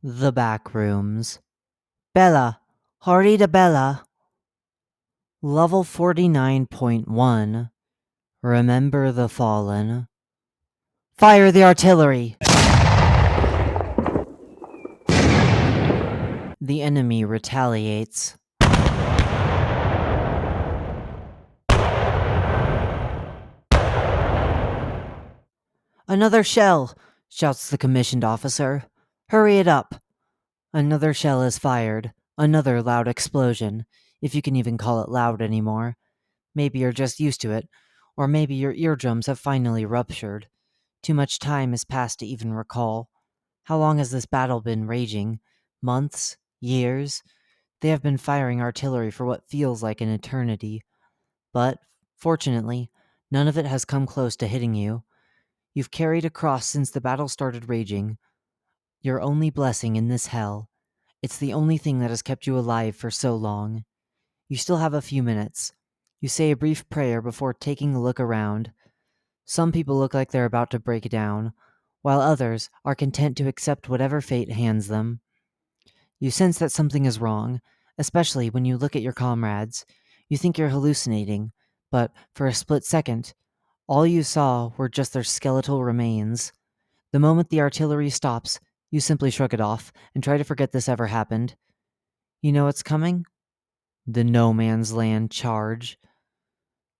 The Backrooms. Bella! Hurry to Bella! Level 49.1. Remember the Fallen. Fire the artillery! The enemy retaliates. Another shell! Shouts the commissioned officer. Hurry it up! Another shell is fired. Another loud explosion, if you can even call it loud anymore. Maybe you're just used to it, or maybe your eardrums have finally ruptured. Too much time has passed to even recall. How long has this battle been raging? Months? Years? They have been firing artillery for what feels like an eternity. But, fortunately, none of it has come close to hitting you. You've carried a cross since the battle started raging. Your only blessing in this hell. It's the only thing that has kept you alive for so long. You still have a few minutes. You say a brief prayer before taking a look around. Some people look like they're about to break down, while others are content to accept whatever fate hands them. You sense that something is wrong, especially when you look at your comrades. You think you're hallucinating, but for a split second, all you saw were just their skeletal remains. The moment the artillery stops, you simply shrug it off and try to forget this ever happened. You know what's coming? The no man's land charge.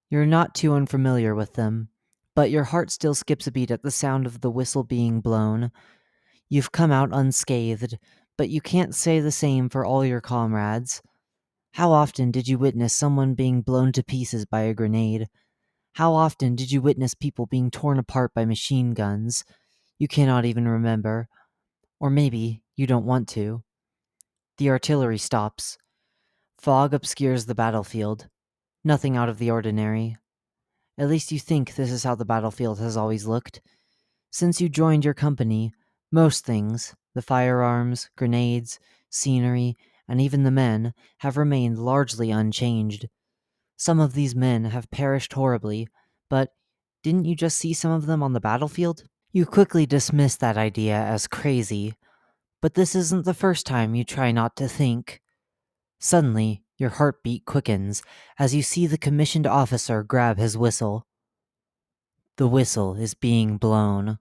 You're not too unfamiliar with them, but your heart still skips a beat at the sound of the whistle being blown. You've come out unscathed, but you can't say the same for all your comrades. How often did you witness someone being blown to pieces by a grenade? How often did you witness people being torn apart by machine guns? You cannot even remember. Or maybe you don't want to. The artillery stops. Fog obscures the battlefield. Nothing out of the ordinary. At least you think this is how the battlefield has always looked. Since you joined your company, most things, the firearms, grenades, scenery, and even the men, have remained largely unchanged. Some of these men have perished horribly, but didn't you just see some of them on the battlefield? You quickly dismiss that idea as crazy, but this isn't the first time you try not to think. Suddenly, your heartbeat quickens as you see the commissioned officer grab his whistle. The whistle is being blown.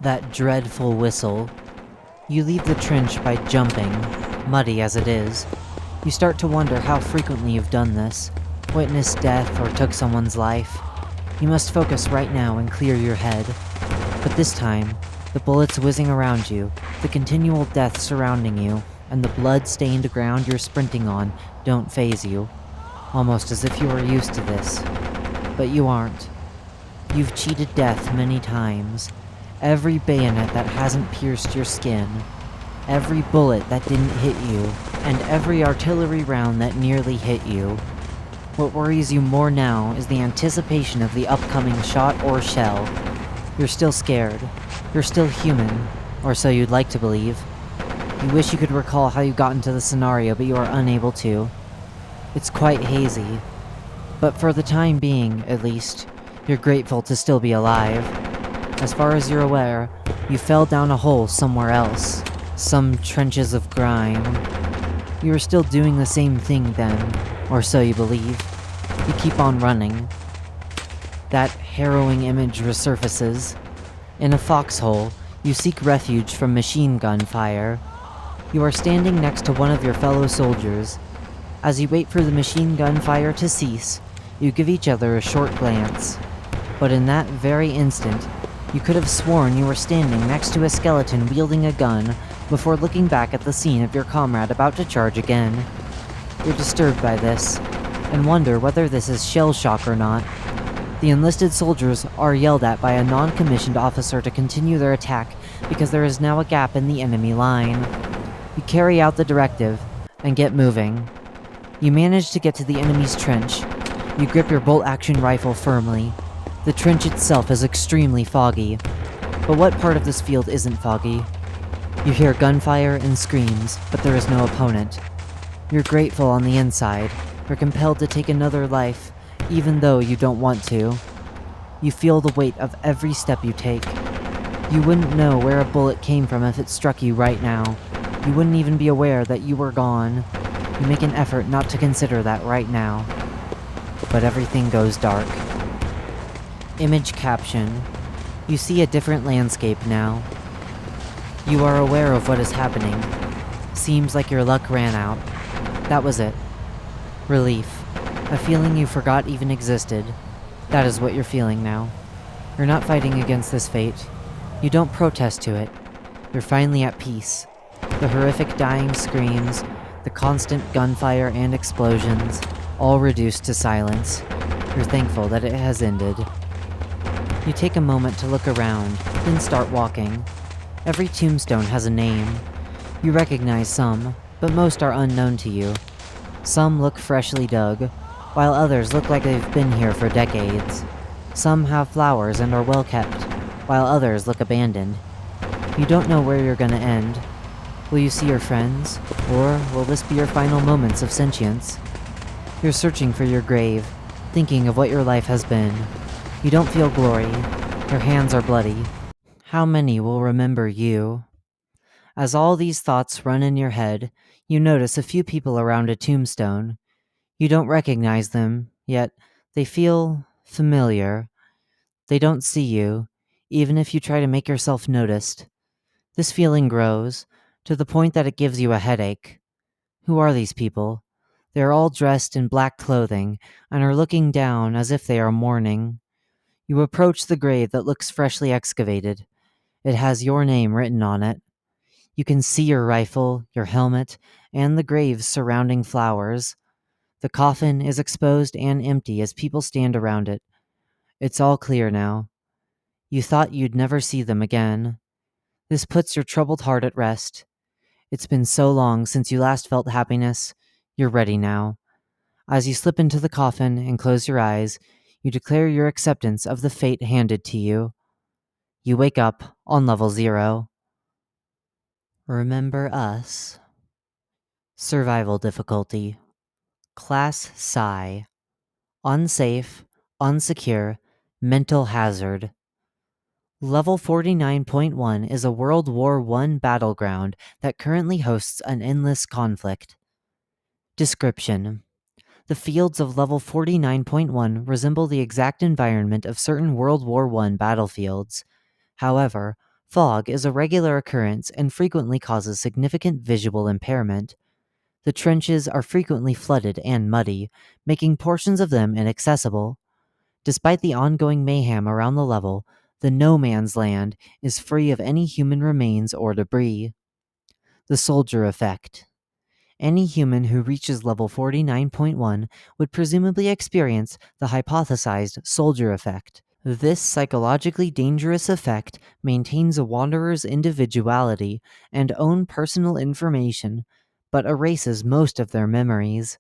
That dreadful whistle. You leave the trench by jumping, muddy as it is. You start to wonder how frequently you've done this, witnessed death or took someone's life. You must focus right now and clear your head. But this time, the bullets whizzing around you, the continual death surrounding you, and the blood-stained ground you're sprinting on don't faze you, almost as if you were used to this. But you aren't. You've cheated death many times. Every bayonet that hasn't pierced your skin, every bullet that didn't hit you, and every artillery round that nearly hit you. What worries you more now is the anticipation of the upcoming shot or shell. You're still scared. You're still human, or so you'd like to believe. You wish you could recall how you got into the scenario, but you are unable to. It's quite hazy. But for the time being, at least, you're grateful to still be alive. As far as you're aware, you fell down a hole somewhere else. Some trenches of grime. You are still doing the same thing then, or so you believe. You keep on running. That harrowing image resurfaces. In a foxhole, you seek refuge from machine gun fire. You are standing next to one of your fellow soldiers. As you wait for the machine gun fire to cease, you give each other a short glance. But in that very instant, you could have sworn you were standing next to a skeleton wielding a gun before looking back at the scene of your comrade about to charge again. You're disturbed by this, and wonder whether this is shell shock or not. The enlisted soldiers are yelled at by a non-commissioned officer to continue their attack because there is now a gap in the enemy line. You carry out the directive and get moving. You manage to get to the enemy's trench. You grip your bolt-action rifle firmly. The trench itself is extremely foggy. But what part of this field isn't foggy? You hear gunfire and screams, but there is no opponent. You're grateful on the inside. You're compelled to take another life, even though you don't want to. You feel the weight of every step you take. You wouldn't know where a bullet came from if it struck you right now. You wouldn't even be aware that you were gone. You make an effort not to consider that right now. But everything goes dark. Image caption. You see a different landscape now. You are aware of what is happening. Seems like your luck ran out. That was it. Relief. A feeling you forgot even existed. That is what you're feeling now. You're not fighting against this fate. You don't protest to it. You're finally at peace. The horrific dying screams, the constant gunfire and explosions, all reduced to silence. You're thankful that it has ended. You take a moment to look around, then start walking. Every tombstone has a name. You recognize some, but most are unknown to you. Some look freshly dug, while others look like they've been here for decades. Some have flowers and are well kept, while others look abandoned. You don't know where you're gonna end. Will you see your friends, or will this be your final moments of sentience? You're searching for your grave, thinking of what your life has been. You don't feel glory. Your hands are bloody. How many will remember you? As all these thoughts run in your head, you notice a few people around a tombstone. You don't recognize them, yet they feel familiar. They don't see you, even if you try to make yourself noticed. This feeling grows, to the point that it gives you a headache. Who are these people? They are all dressed in black clothing, and are looking down as if they are mourning. You approach the grave that looks freshly excavated. It has your name written on it. You can see your rifle, your helmet, and the grave's surrounding flowers. The coffin is exposed and empty as people stand around it. It's all clear now. You thought you'd never see them again. This puts your troubled heart at rest. It's been so long since you last felt happiness. You're ready now. As you slip into the coffin and close your eyes, you declare your acceptance of the fate handed to you. You wake up on level 0. Remember us. Survival difficulty. Class Psi. Unsafe, unsecure, mental hazard. Level 49.1 is a World War I battleground that currently hosts an endless conflict. Description. The fields of level 49.1 resemble the exact environment of certain World War I battlefields. However, fog is a regular occurrence and frequently causes significant visual impairment. The trenches are frequently flooded and muddy, making portions of them inaccessible. Despite the ongoing mayhem around the level, the no man's land is free of any human remains or debris. The soldier effect. Any human who reaches level 49.1 would presumably experience the hypothesized soldier effect. This psychologically dangerous effect maintains a wanderer's individuality and own personal information, but erases most of their memories.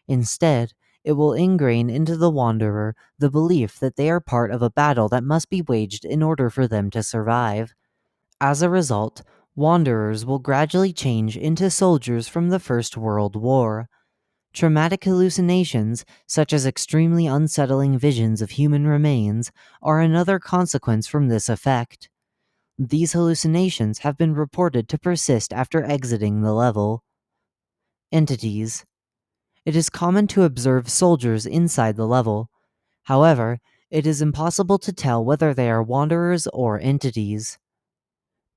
Instead, it will ingrain into the wanderer the belief that they are part of a battle that must be waged in order for them to survive. As a result, wanderers will gradually change into soldiers from the First World War. Traumatic hallucinations, such as extremely unsettling visions of human remains, are another consequence from this effect. These hallucinations have been reported to persist after exiting the level. Entities. It is common to observe soldiers inside the level. However, it is impossible to tell whether they are wanderers or entities.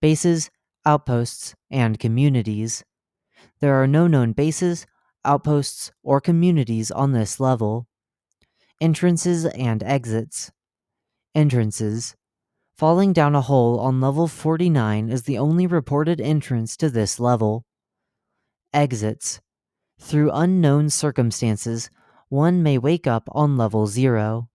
Bases, outposts, and communities. There are no known bases, outposts, or communities on this level. Entrances and exits. Entrances. Falling down a hole on level 49 is the only reported entrance to this level. Exits. Through unknown circumstances, one may wake up on level 0.